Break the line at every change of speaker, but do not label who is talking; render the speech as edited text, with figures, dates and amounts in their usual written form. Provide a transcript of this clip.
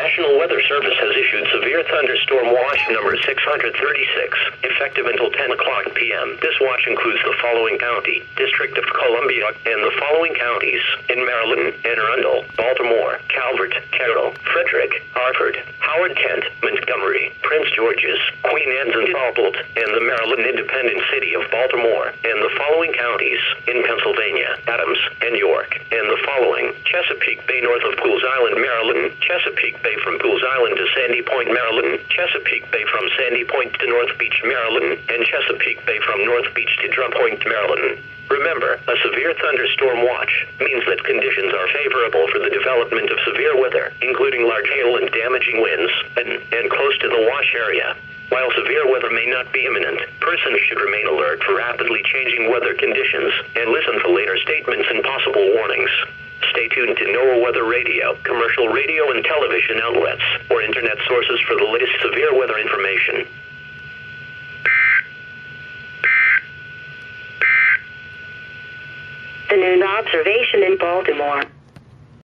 National Weather Service has issued severe thunderstorm watch number 636, effective until 10 o'clock p.m. This watch includes the following county, District of Columbia, and the following counties in Maryland: Anne Arundel, Baltimore, Calvert, Carroll, Frederick, Hartford, Howard Kent, Montgomery, Prince George's, Queen Anne's and Humboldt, and the Maryland independent city of Baltimore, and the following counties in Pennsylvania: Adams and York, and the following: Chesapeake Bay north of Pools Island, Maryland, Chesapeake Bay from Pools Island to Sandy Point, Maryland, Chesapeake Bay from Sandy Point to North Beach, Maryland, and Chesapeake Bay from North Beach to Drum Point, Maryland. Remember, a severe thunderstorm watch means that conditions are favorable for the development of severe weather, including large hail and damaging winds, and close to the wash area. While severe weather may not be imminent, persons should remain alert for rapidly changing weather conditions and listen to later statements and possible warnings. Stay tuned to NOAA Weather Radio, commercial radio and television outlets, or internet sources for the latest severe weather information.
The noon observation in Baltimore.